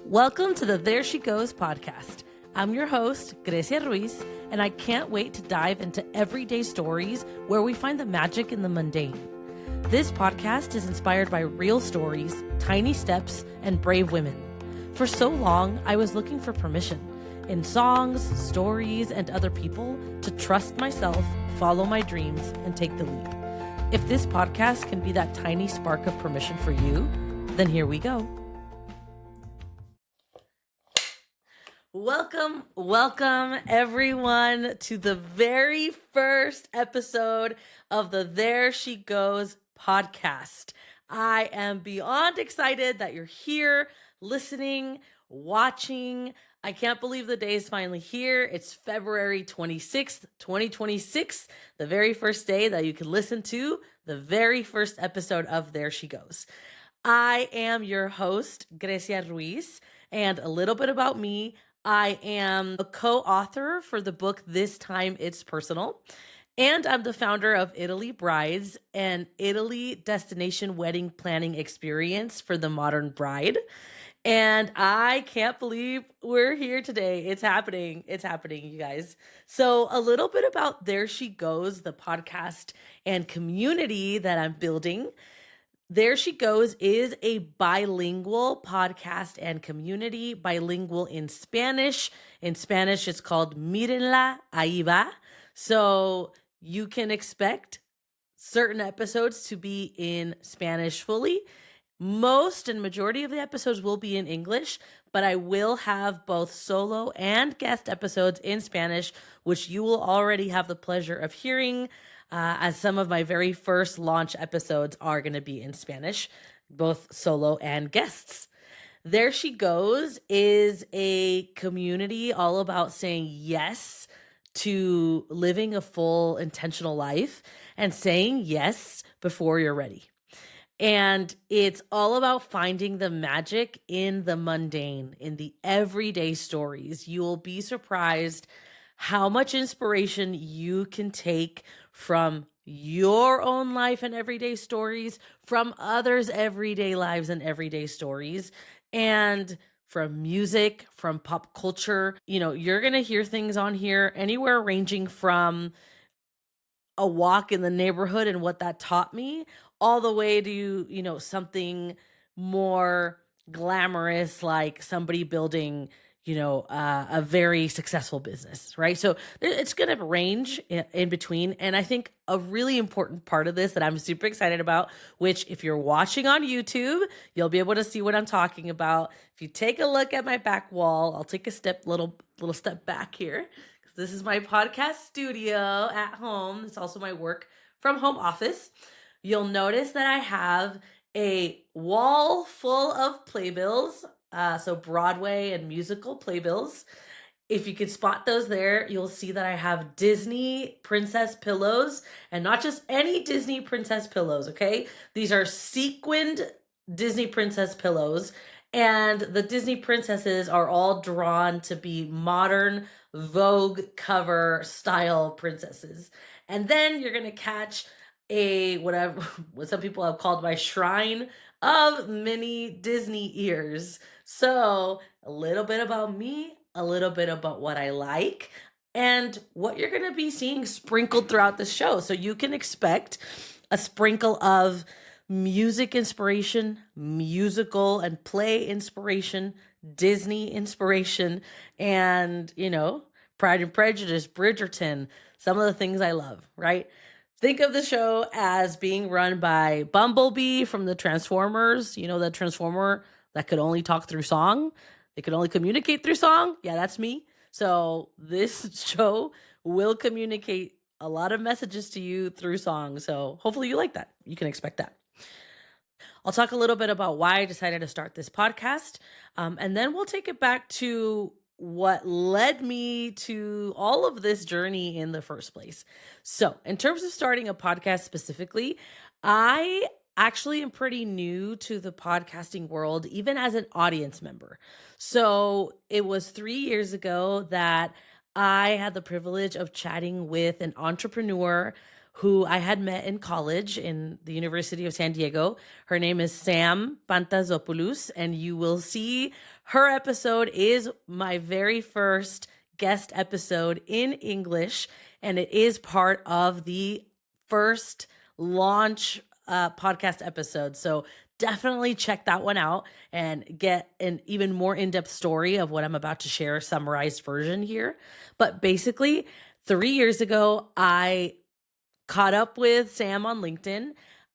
Welcome to the There She Goes podcast. I'm your host, Grecia Ruiz, and I can't wait to dive into everyday stories where we find the magic in the mundane. This podcast is inspired by real stories, tiny steps, and brave women. For so long, I was looking for permission in songs, stories, and other people to trust myself, follow my dreams, and take the leap. If this podcast can be that tiny spark of permission for you, then here we go. Welcome everyone to the very first episode of the There She Goes podcast. I am beyond excited that you're here, listening, watching. I can't believe the day is finally here. It's February 26th, 2026, the very first day that you can listen to the very first episode of There She Goes. I am your host, Grecia Ruiz, and a little bit about me. I am a co-author for the book This Time It's Personal, and I'm the founder of Italy Brides, an Italy destination wedding planning experience for the modern bride. And I can't believe we're here today. It's happening, you guys. So a little bit about There She Goes, the podcast and community that I'm building. There She Goes is a bilingual podcast and community, bilingual in Spanish. In Spanish, it's called Mírenla, ahí va. So you can expect certain episodes to be in Spanish fully. Most and majority of the episodes will be in English, but I will have both solo and guest episodes in Spanish, which you will already have the pleasure of hearing. As some of my very first launch episodes are going to be in Spanish, both solo and guests. There She Goes is a community all about saying yes to living a full, intentional life and saying yes before you're ready. And it's all about finding the magic in the mundane, in the everyday stories. You will be surprised how much inspiration you can take from your own life and everyday stories, from others' everyday lives and everyday stories, and from music, from pop culture. You know, you're going to hear things on here anywhere ranging from a walk in the neighborhood and what that taught me, all the way to, something more glamorous, like somebody building a very successful business, right? So it's going to range in between. And I think a really important part of this that I'm super excited about, which if you're watching on YouTube, you'll be able to see what I'm talking about. If you take a look at my back wall, I'll take a little step back here. This is my podcast studio at home. It's also my work from home office. You'll notice that I have a wall full of playbills. So Broadway and musical playbills. If you could spot those there, you'll see that I have Disney princess pillows, and not just any Disney princess pillows, okay? These are sequined Disney princess pillows, and the Disney princesses are all drawn to be modern Vogue cover style princesses. And then you're going to catch what some people have called my shrine of mini Disney ears. So a little bit about me, a little bit about what I like, and what you're going to be seeing sprinkled throughout the show. So you can expect a sprinkle of music inspiration, musical and play inspiration, Disney inspiration, and, Pride and Prejudice, Bridgerton, some of the things I love, right? Think of the show as being run by Bumblebee from the Transformers, the Transformer that could only talk through song. They could only communicate through song. Yeah, that's me. So this show will communicate a lot of messages to you through song. So hopefully you like that. You can expect that. I'll talk a little bit about why I decided to start this podcast. And then we'll take it back to what led me to all of this journey in the first place. So in terms of starting a podcast specifically, I actually am pretty new to the podcasting world, even as an audience member. So it was 3 years ago that I had the privilege of chatting with an entrepreneur who I had met in college in the University of San Diego. Her name is Sam Pantazopoulos, and you will see her episode is my very first guest episode in English, and it is part of the first launch podcast episode. So definitely check that one out and get an even more in-depth story of what I'm about to share, summarized version here. But basically, 3 years ago, I caught up with Sam on LinkedIn.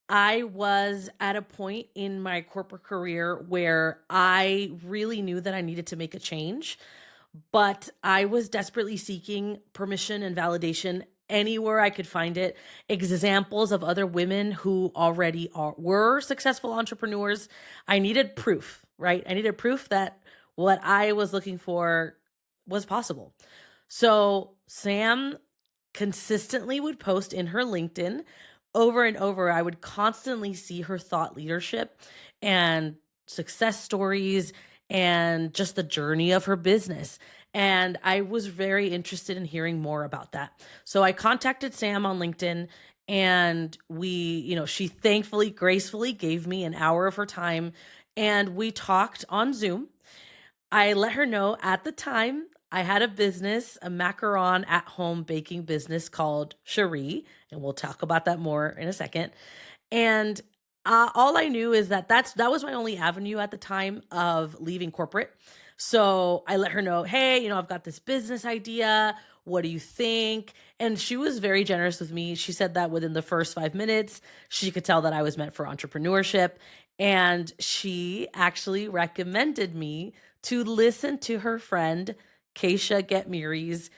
I was at a point in my corporate career where I really knew that I needed to make a change, but I was desperately seeking permission and validation anywhere I could find it. Examples of other women who already were successful entrepreneurs. I needed proof, right? I needed proof that what I was looking for was possible. So Sam consistently would post in her LinkedIn over and over. I would constantly see her thought leadership and success stories and just the journey of her business. And I was very interested in hearing more about that. So I contacted Sam on LinkedIn, and she thankfully, gracefully gave me an hour of her time, and we talked on Zoom. I let her know at the time I had a business, a macaron at home baking business called Cherie, and we'll talk about that more in a second. And all I knew is that that was my only avenue at the time of leaving corporate. So I let her know, hey, I've got this business idea. What do you think? And she was very generous with me. She said that within the first 5 minutes, she could tell that I was meant for entrepreneurship. And she actually recommended me to listen to her friend, Keisha Getmiri's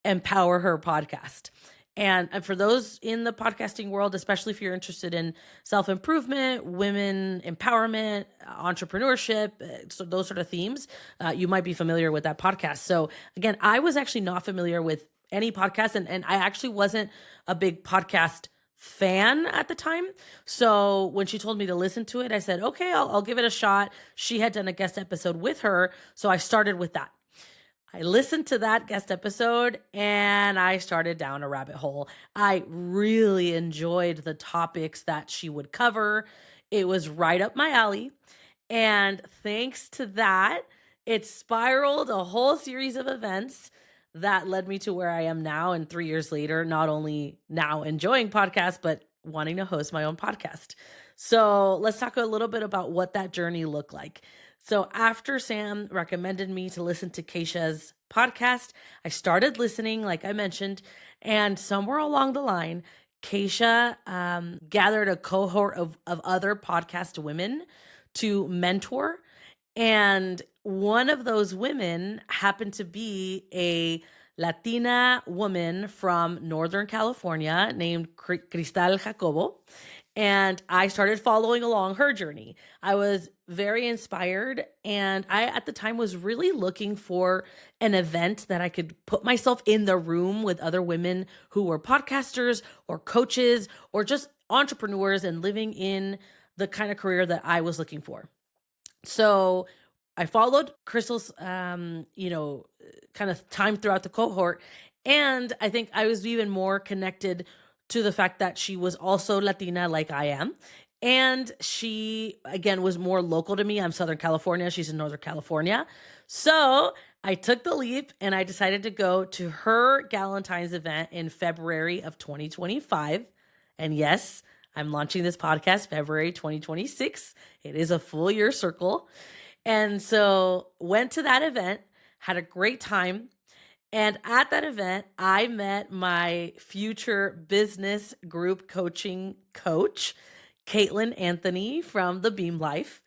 Empower Her podcast. And for those in the podcasting world, especially if you're interested in self-improvement, women empowerment, entrepreneurship, so those sort of themes, you might be familiar with that podcast. So again, I was actually not familiar with any podcast, and I actually wasn't a big podcast fan at the time. So when she told me to listen to it, I said, okay, I'll give it a shot. She had done a guest episode with her, so I started with that. I listened to that guest episode and I started down a rabbit hole. I really enjoyed the topics that she would cover. It was right up my alley. And thanks to that, it spiraled a whole series of events that led me to where I am now. And 3 years later, not only now enjoying podcasts, but wanting to host my own podcast. So let's talk a little bit about what that journey looked like. So after Sam recommended me to listen to Keisha's podcast, I started listening, like I mentioned, and somewhere along the line, Keisha gathered a cohort of other podcast women to mentor. And one of those women happened to be a Latina woman from Northern California named Cristal Jacobo. And I started following along her journey. I was very inspired. And I, at the time, was really looking for an event that I could put myself in the room with other women who were podcasters or coaches or just entrepreneurs and living in the kind of career that I was looking for. So I followed Crystal's, kind of time throughout the cohort. And I think I was even more connected to the fact that she was also Latina like I am. And she, again, was more local to me. I'm Southern California. She's in Northern California. So I took the leap and I decided to go to her Galentine's event in February of 2025. And yes, I'm launching this podcast February 2026. It is a full year circle. And so went to that event, had a great time. And at that event, I met my future business group coaching coach, Caitlin Anthony from the Beam Life.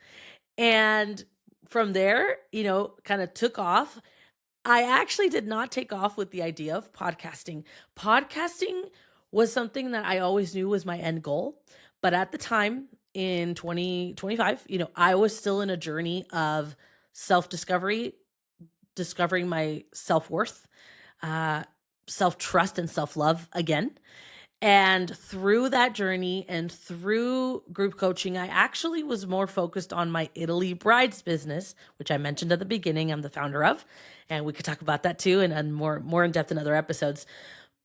And from there, kind of took off. I actually did not take off with the idea of podcasting. Podcasting was something that I always knew was my end goal. But at the time in 2025, I was still in a journey of self-discovery, discovering my self-worth, self-trust and self-love again. And through that journey and through group coaching, I actually was more focused on my Italy brides business, which I mentioned at the beginning, I'm the founder of, and we could talk about that too and more in depth in other episodes.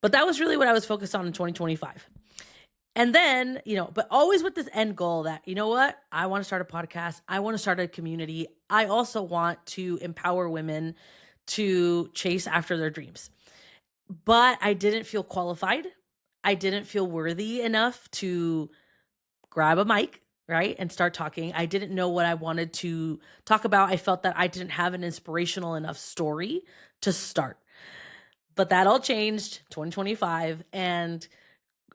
But that was really what I was focused on in 2025. And then, but always with this end goal that, what? I want to start a podcast. I want to start a community. I also want to empower women to chase after their dreams. But I didn't feel qualified. I didn't feel worthy enough to grab a mic, right, and start talking. I didn't know what I wanted to talk about. I felt that I didn't have an inspirational enough story to start. But that all changed 2025, and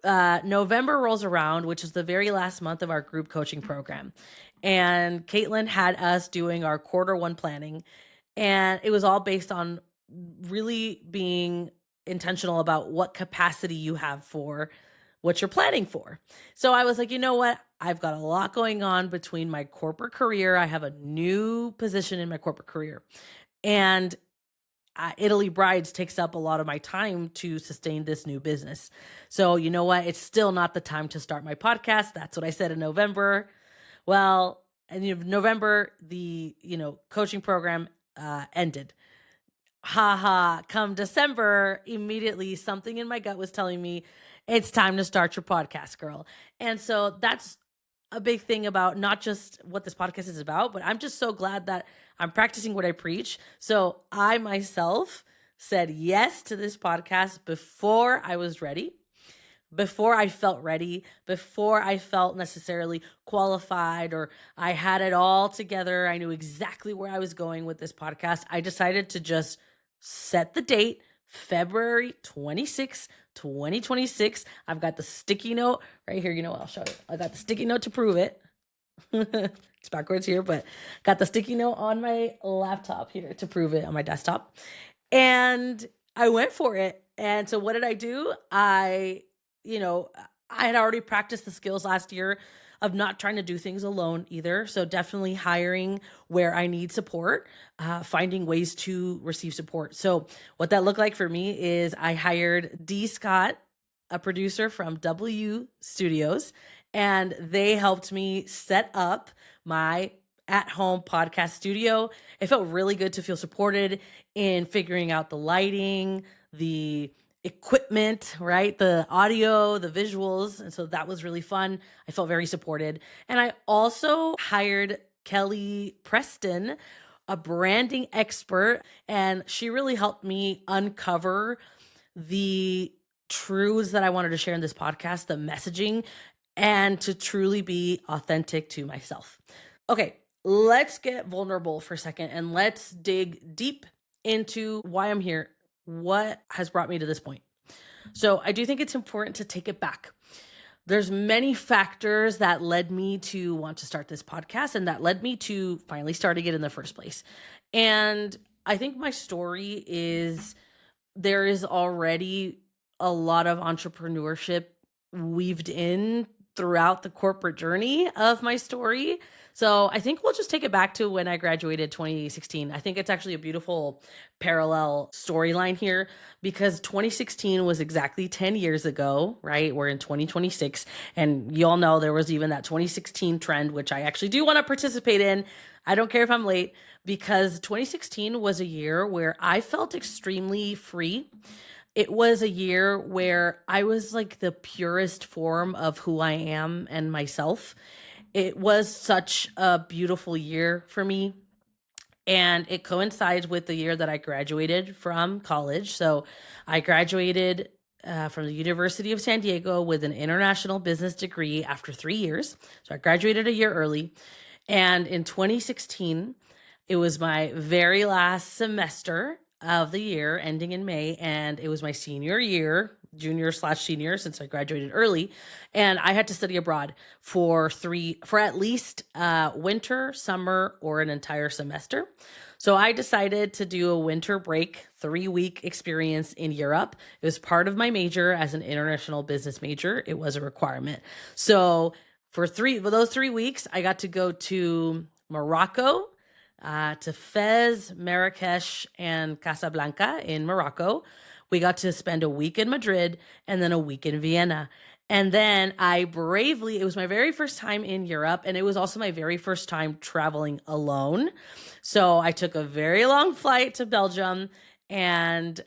November rolls around, which is the very last month of our group coaching program. And Caitlin had us doing our quarter 1 planning, and it was all based on really being intentional about what capacity you have for what you're planning for. So I was like, you know what? I've got a lot going on between my corporate career. I have a new position in my corporate career. And Italy Brides takes up a lot of my time to sustain this new business. So you know what? It's still not the time to start my podcast. That's what I said in November. Well, and November, the coaching program ended. Come December, immediately something in my gut was telling me it's time to start your podcast, girl. And so that's a big thing about not just what this podcast is about, but I'm just so glad that I'm practicing what I preach. So I myself said yes to this podcast before I was ready, before I felt ready, before I felt necessarily qualified or I had it all together. I knew exactly where I was going with this podcast. I decided to just set the date, February 26th, 2026. I've got the sticky note right here. I'll show you. I got the sticky note to prove it. It's backwards here, but got the sticky note on my laptop here to prove it on my desktop. And I went for it. And so what did I do? I had already practiced the skills last year of not trying to do things alone either. So definitely hiring where I need support, finding ways to receive support. So what that looked like for me is I hired D. Scott, a producer from W Studios, and they helped me set up my at-home podcast studio. It felt really good to feel supported in figuring out the lighting, the equipment, right? The audio, the visuals. And so that was really fun. I felt very supported. And I also hired Kelly Preston, a branding expert, and she really helped me uncover the truths that I wanted to share in this podcast, the messaging, and to truly be authentic to myself. Okay, let's get vulnerable for a second and let's dig deep into why I'm here. What has brought me to this point? So I do think it's important to take it back. There's many factors that led me to want to start this podcast and that led me to finally starting it in the first place. And I think my story is there is already a lot of entrepreneurship weaved in throughout the corporate journey of my story. So I think we'll just take it back to when I graduated 2016. I think it's actually a beautiful parallel storyline here because 2016 was exactly 10 years ago, right? We're in 2026. And you all know there was even that 2016 trend, which I actually do want to participate in. I don't care if I'm late because 2016 was a year where I felt extremely free. It was a year where I was like the purest form of who I am and myself. It was such a beautiful year for me. And it coincides with the year that I graduated from college. So I graduated from the University of San Diego with an international business degree after 3 years. So I graduated a year early. And in 2016, it was my very last semester of the year ending in May. And it was my senior year, junior/senior, since I graduated early. And I had to study abroad for at least winter, summer, or an entire semester. So I decided to do a winter break, 3-week experience in Europe. It was part of my major as an international business major. It was a requirement. So for those 3 weeks, I got to go to Morocco, to Fez, Marrakesh, and Casablanca in Morocco. We got to spend a week in Madrid and then a week in Vienna. And then it was my very first time in Europe, and it was also my very first time traveling alone. So I took a very long flight to Belgium, and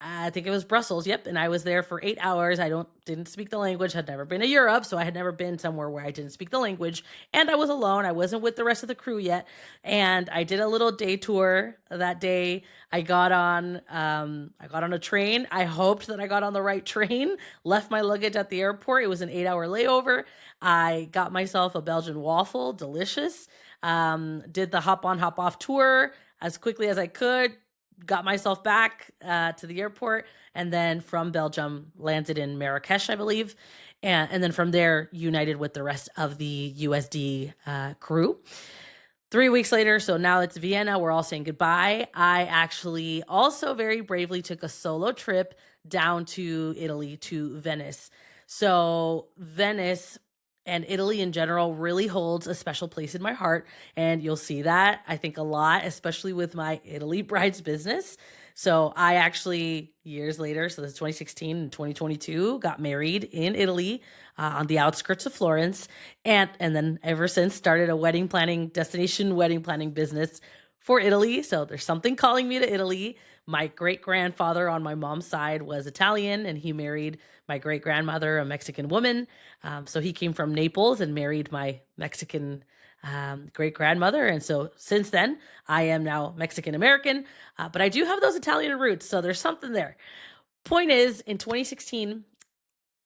I think it was Brussels. Yep. And I was there for 8 hours. Didn't speak the language, had never been to Europe. So I had never been somewhere where I didn't speak the language. And I was alone. I wasn't with the rest of the crew yet. And I did a little day tour that day. I got on a train. I hoped that I got on the right train, left my luggage at the airport. It was an 8 hour layover. I got myself a Belgian waffle, delicious. Did the hop on, hop off tour as quickly as I could, got myself back to the airport, and then from Belgium landed in Marrakesh, I believe, and then from there united with the rest of the USD crew. 3 weeks later, so now it's Vienna, we're all saying goodbye. I actually also very bravely took a solo trip down to Italy, to Venice. So Venice and Italy in general really holds a special place in my heart. And you'll see that, I think, a lot, especially with my Italy Brides business. So I actually, years later, so this is 2016 and 2022, got married in Italy on the outskirts of Florence. And then ever since started a destination wedding planning business for Italy. So there's something calling me to Italy. My great grandfather on my mom's side was Italian, and he married my great grandmother, a Mexican woman. So he came from Naples and married my Mexican great grandmother. And so since then, I am now Mexican American, but I do have those Italian roots. So there's something there. Point is, in 2016,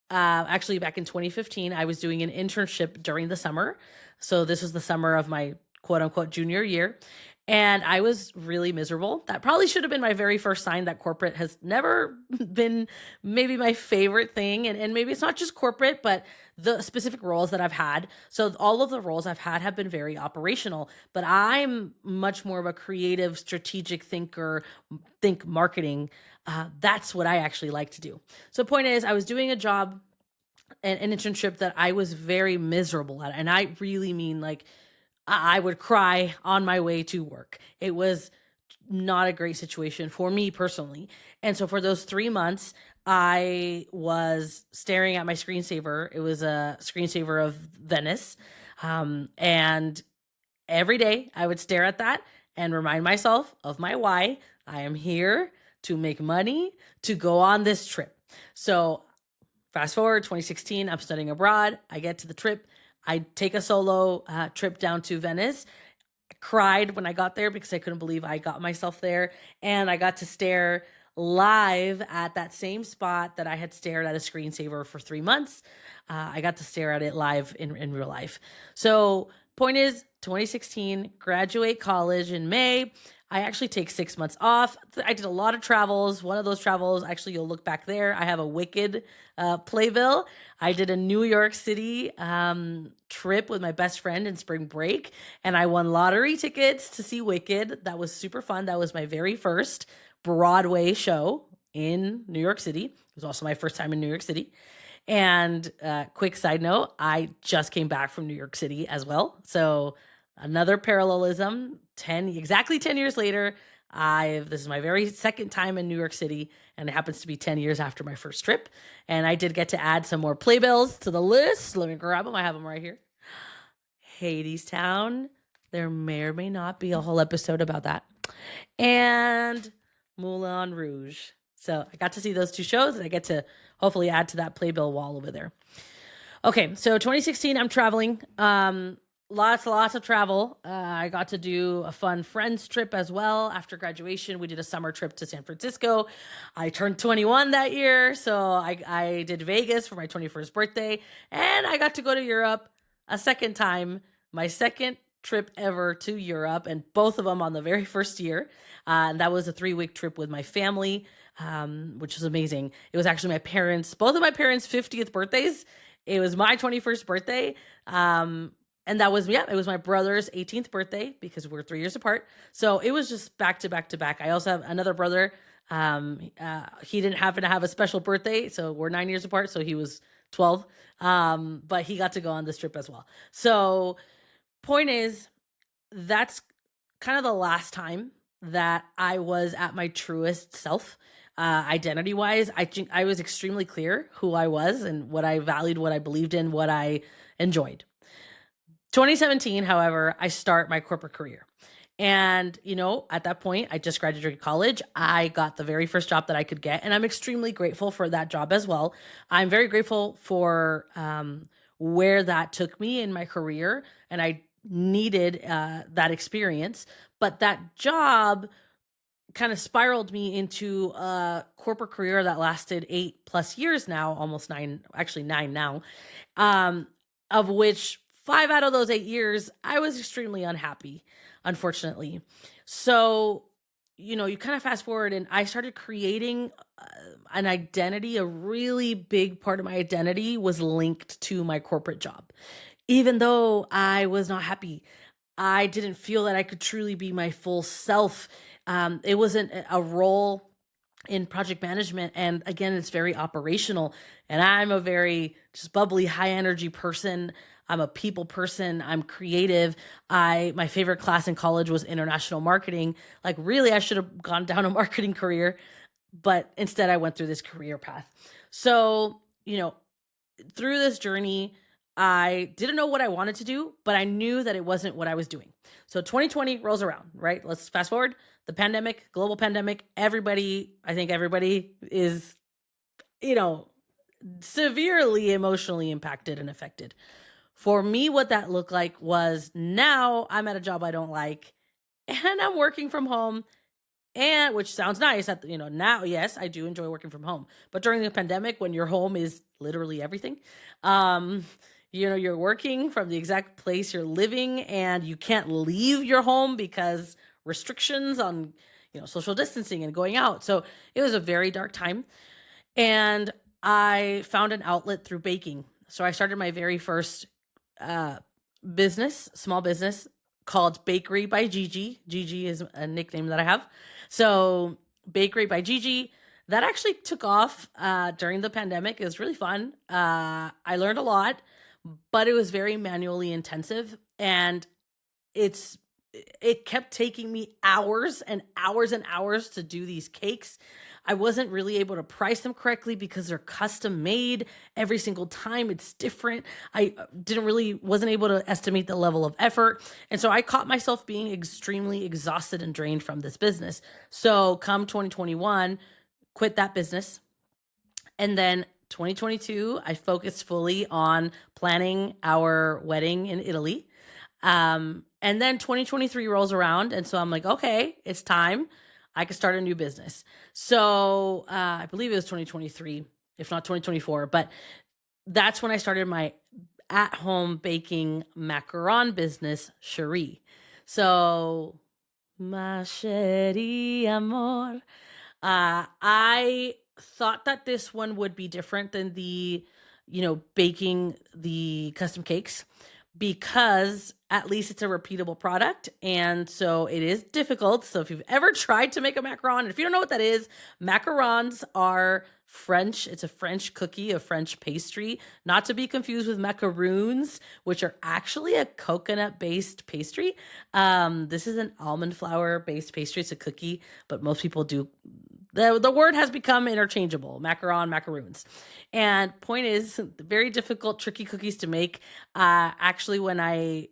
actually back in 2015, I was doing an internship during the summer. So this was the summer of my quote unquote junior year. And I was really miserable. That probably should have been my very first sign that corporate has never been maybe my favorite thing. And maybe it's not just corporate, but the specific roles that I've had. So all of the roles I've had have been very operational, but I'm much more of a creative, strategic thinker, think marketing. That's what I actually like to do. So point is, I was doing a job, an internship that I was very miserable at. And I really mean, like, I would cry on my way to work. It was not a great situation for me personally. And so for those 3 months, I was staring at my screensaver. It was a screensaver of Venice. And every day I would stare at that and remind myself of my why. I am here to make money, to go on this trip. So fast forward 2016, I'm studying abroad. I get to the trip. I take a solo trip down to Venice. I cried when I got there because I couldn't believe I got myself there. And I got to stare live at that same spot that I had stared at a screensaver for 3 months. I got to stare at it live in real life. So point is, 2016, graduate college in May. I actually take 6 months off. I did a lot of travels. One of those travels, actually, you'll look back there, I have a Wicked playbill. I did a New York City trip with my best friend in spring break, and I won lottery tickets to see Wicked. That was super fun. That was my very first Broadway show in New York City. It was also my first time in New York City. And quick side note, I just came back from New York City as well. So another parallelism, exactly 10 years later, this is my very second time in New York City, and it happens to be 10 years after my first trip. And I did get to add some more playbills to the list. Let me grab them. I have them right here. Hadestown. There may or may not be a whole episode about that. And Moulin Rouge. So I got to see those two shows, and I get to hopefully add to that playbill wall over there. Okay, so 2016, I'm traveling. Lots of travel. I got to do a fun friends trip as well. After graduation, we did a summer trip to San Francisco. I turned 21 that year, so I did Vegas for my 21st birthday, and I got to go to Europe a second time, my second trip ever to Europe, and both of them on the very first year. And that was a 3-week trip with my family, which was amazing. It was actually both of my parents' 50th birthdays. It was my 21st birthday. And that was, it was my brother's 18th birthday because we're 3 years apart. So it was just back to back to back. I also have another brother. He didn't happen to have a special birthday, so we're 9 years apart. So he was 12, but he got to go on this trip as well. So point is, that's kind of the last time that I was at my truest self. Identity wise, I think I was extremely clear who I was and what I valued, what I believed in, what I enjoyed. 2017, however, I start my corporate career. And, at that point, I just graduated college. I got the very first job that I could get, and I'm extremely grateful for that job as well. I'm very grateful for where that took me in my career, and I needed that experience. But that job kind of spiraled me into a corporate career that lasted 8+ years now, almost nine, actually 9 now, um, of which 5 out of those 8 years, I was extremely unhappy, unfortunately. So, you kind of fast forward, and I started creating an identity. A really big part of my identity was linked to my corporate job. Even though I was not happy, I didn't feel that I could truly be my full self. It wasn't a role in project management, and again, it's very operational, and I'm a very just bubbly, high energy person. I'm a people person. I'm creative. My favorite class in college was international marketing. Like, really, I should have gone down a marketing career, but instead I went through this career path. So, through this journey, I didn't know what I wanted to do, but I knew that it wasn't what I was doing. So 2020 rolls around, right? Let's fast forward. The pandemic, global pandemic, I think everybody is, you know, severely emotionally impacted and affected. For me, what that looked like was, now I'm at a job I don't like, and I'm working from home, and which sounds nice at now. Yes, I do enjoy working from home, but during the pandemic, when your home is literally everything, um you're working from the exact place you're living, and you can't leave your home because restrictions on social distancing and going out. So it was a very dark time, and I found an outlet through baking. So I started my very first uh, small business, called Bakery by Gigi. Gigi is a nickname that I have. So Bakery by Gigi, that actually took off during the pandemic. It was really fun. I learned a lot, but it was very manually intensive, and it's it kept taking me hours and hours and hours to do these cakes. I wasn't really able to price them correctly because they're custom made. Every single time it's different. I didn't really wasn't able to estimate the level of effort. And so I caught myself being extremely exhausted and drained from this business. So come 2021, quit that business. And then 2022, I focused fully on planning our wedding in Italy. And then 2023 rolls around, and so I'm like, okay, it's time. I could start a new business. So I believe it was 2023, if not 2024, but that's when I started my at-home baking macaron business, Cherie. So, ma chérie amor. I thought that this one would be different than baking the custom cakes, because at least it's a repeatable product. And so it is difficult. So if you've ever tried to make a macaron, and if you don't know what that is, macarons are French. It's a French cookie, a French pastry, not to be confused with macaroons, which are actually a coconut-based pastry. This is an almond flour-based pastry. It's a cookie, but most people do. The word has become interchangeable: macaron, macaroons. And point is, very difficult, tricky cookies to make. Actually, when I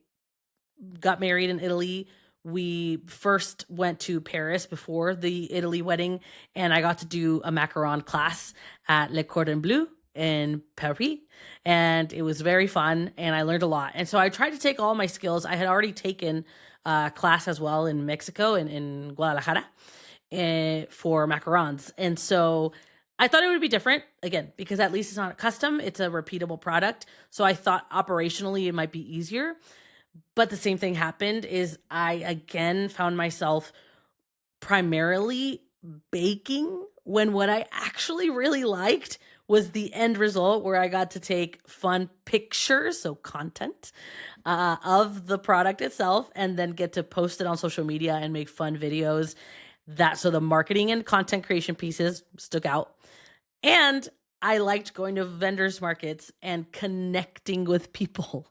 got married in Italy, we first went to Paris before the Italy wedding, and I got to do a macaron class at Le Cordon Bleu in Paris, and it was very fun, and I learned a lot. And so I tried to take all my skills. I had already taken a class as well in Mexico, in Guadalajara, for macarons. And so I thought it would be different, again, because at least it's not custom, it's a repeatable product. So I thought operationally it might be easier. But the same thing happened, is I again found myself primarily baking, when what I actually really liked was the end result, where I got to take fun pictures, so content, of the product itself, and then get to post it on social media and make fun videos. So the marketing and content creation pieces stuck out. And I liked going to vendors markets and connecting with people,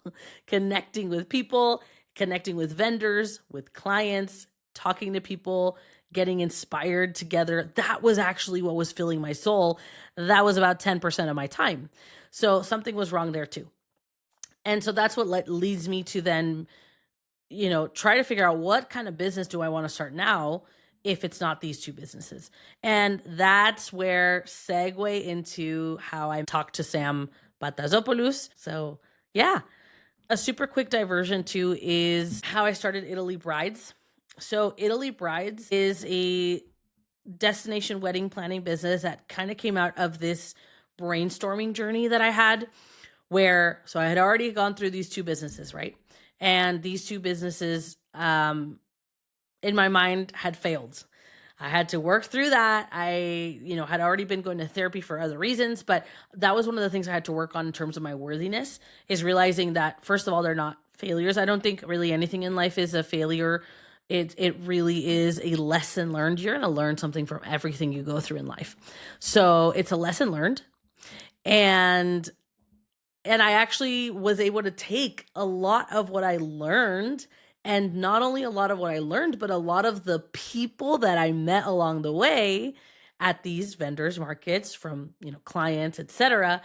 connecting with people, connecting with vendors, with clients, talking to people, getting inspired together. That was actually what was filling my soul. That was about 10% of my time. So something was wrong there too. And so that's what leads me to then try to figure out what kind of business do I want to start now if it's not these two businesses. And that's where segue into how I talked to Sam Batazopoulos. So yeah, a super quick diversion too is how I started Italy Brides. So Italy Brides is a destination wedding planning business that kind of came out of this brainstorming journey that I had so I had already gone through these two businesses, right? And these two businesses, in my mind, had failed. I had to work through that. I, had already been going to therapy for other reasons, but that was one of the things I had to work on in terms of my worthiness, is realizing that, first of all, they're not failures. I don't think really anything in life is a failure. It really is a lesson learned. You're going to learn something from everything you go through in life. So it's a lesson learned. And I actually was able to take a lot of what I learned, and not only a lot of what I learned, but a lot of the people that I met along the way at these vendors markets, from, clients, etc.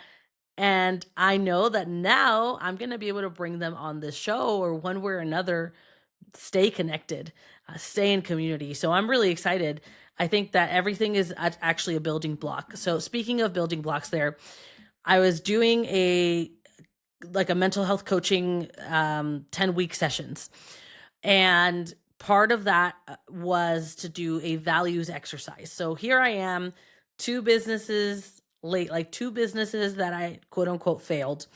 And I know that now I'm going to be able to bring them on this show, or one way or another, stay connected, stay in community. So I'm really excited. I think that everything is actually a building block. So speaking of building blocks there, I was doing a mental health coaching 10-week sessions. And part of that was to do a values exercise. So here I am, two businesses late, two businesses that I quote unquote failed.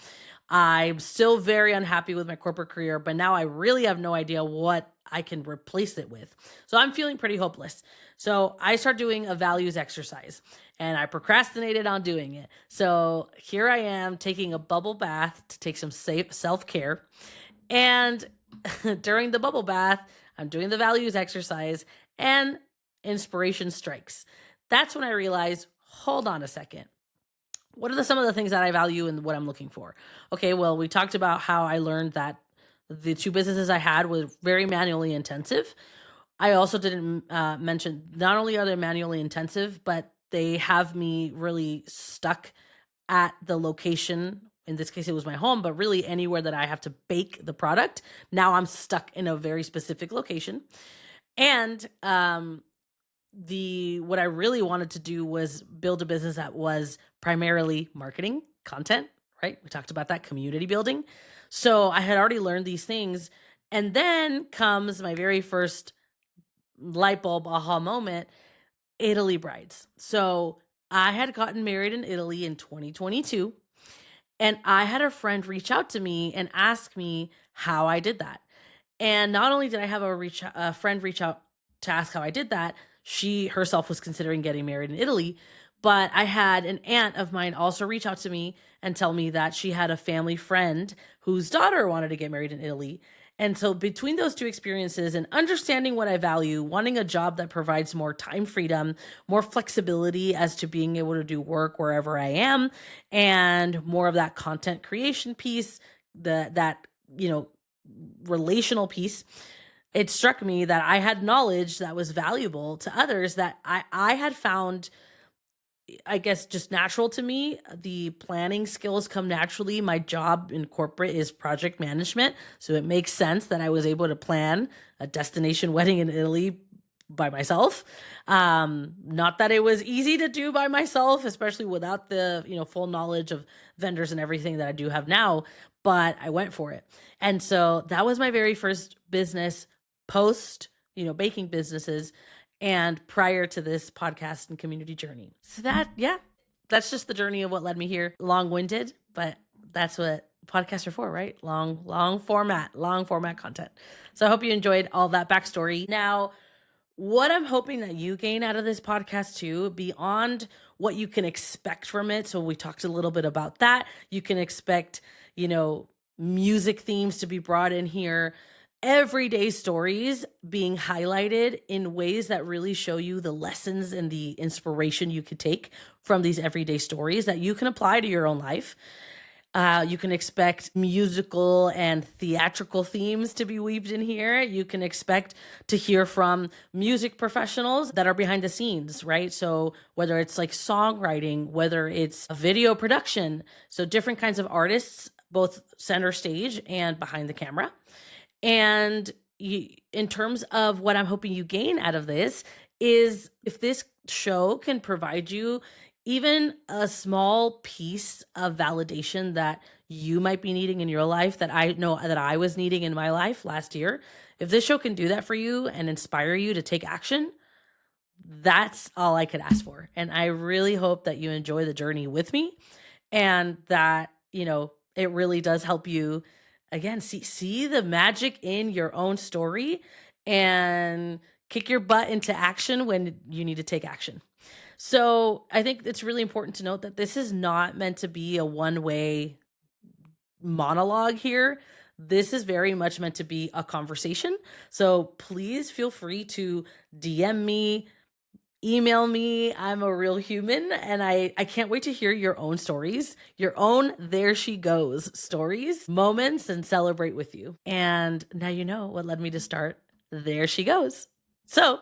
I'm still very unhappy with my corporate career, but now I really have no idea what I can replace it with. So I'm feeling pretty hopeless. So I start doing a values exercise, and I procrastinated on doing it. So here I am taking a bubble bath to take some safe self-care. And during the bubble bath, I'm doing the values exercise, and inspiration strikes. That's when I realized, hold on a second. What are some of the things that I value and what I'm looking for? Okay, well, we talked about how I learned that the two businesses I had were very manually intensive. I also didn't mention, not only are they manually intensive, but they have me really stuck at the location. In this case, it was my home, but really anywhere that I have to bake the product. Now I'm stuck in a very specific location. And what I really wanted to do was build a business that was primarily marketing, content, right? We talked about that, community building. So I had already learned these things. And then comes my very first light bulb aha moment, Italy Brides. So I had gotten married in Italy in 2022. And I had a friend reach out to me and ask me how I did that. And not only did I have a friend reach out to ask how I did that, she herself was considering getting married in Italy. But I had an aunt of mine also reach out to me and tell me that she had a family friend whose daughter wanted to get married in Italy. And so between those two experiences and understanding what I value, wanting a job that provides more time freedom, more flexibility as to being able to do work wherever I am, and more of that content creation piece, that relational piece, it struck me that I had knowledge that was valuable to others that I had found, I guess, just natural to me. The planning skills come naturally. My job in corporate is project management. So it makes sense that I was able to plan a destination wedding in Italy by myself. Not that it was easy to do by myself, especially without the, full knowledge of vendors and everything that I do have now, but I went for it. And so that was my very first business post, baking businesses, and prior to this podcast and community journey. So that's just the journey of what led me here. Long-winded, but that's what podcasts are for, right? Long format content. So I hope you enjoyed all that backstory. Now, what I'm hoping that you gain out of this podcast too, beyond what you can expect from it. So we talked a little bit about that. You can expect, music themes to be brought in here, everyday stories being highlighted in ways that really show you the lessons and the inspiration you could take from these everyday stories that you can apply to your own life. You can expect musical and theatrical themes to be weaved in here. You can expect to hear from music professionals that are behind the scenes, right? So whether it's like songwriting, whether it's a video production, so different kinds of artists, both center stage and behind the camera. And in terms of what I'm hoping you gain out of this is if this show can provide you even a small piece of validation that you might be needing in your life that I know that I was needing in my life last year, if this show can do that for you and inspire you to take action, that's all I could ask for. And I really hope that you enjoy the journey with me and that, it really does help you again see the magic in your own story and kick your butt into action when you need to take action. So, I think it's really important to note that this is not meant to be a one-way monologue here. This is very much meant to be a conversation. So, please feel free to DM me, email me. I'm a real human and I can't wait to hear your own stories, your own there she goes stories, moments, and celebrate with you. And now you know what led me to start There She Goes. So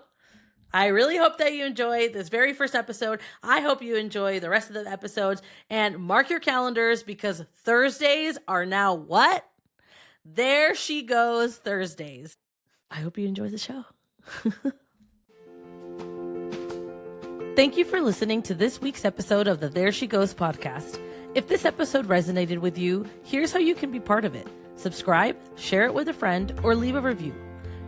I really hope that you enjoy this very first episode. I hope you enjoy the rest of the episodes and mark your calendars because Thursdays are now what? There She Goes Thursdays. I hope you enjoy the show. Thank you for listening to this week's episode of the There She Goes podcast. If this episode resonated with you, here's how you can be part of it. Subscribe, share it with a friend, or leave a review.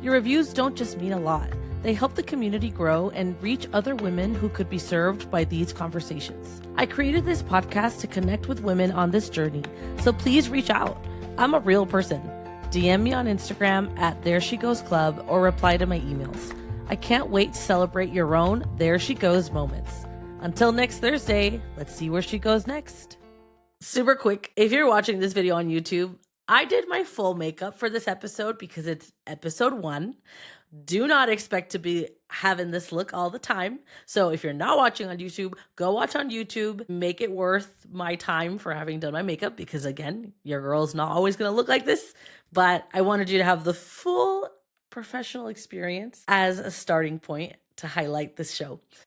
Your reviews don't just mean a lot. They help the community grow and reach other women who could be served by these conversations. I created this podcast to connect with women on this journey, so please reach out. I'm a real person. DM me on Instagram at There She Goes Club or reply to my emails. I can't wait to celebrate your own There She Goes moments. Until next Thursday, let's see where she goes next. Super quick, if you're watching this video on YouTube, I did my full makeup for this episode because it's episode 1. Do not expect to be having this look all the time. So if you're not watching on YouTube, go watch on YouTube. Make it worth my time for having done my makeup because again, your girl's not always going to look like this, but I wanted you to have the full professional experience as a starting point to highlight this show.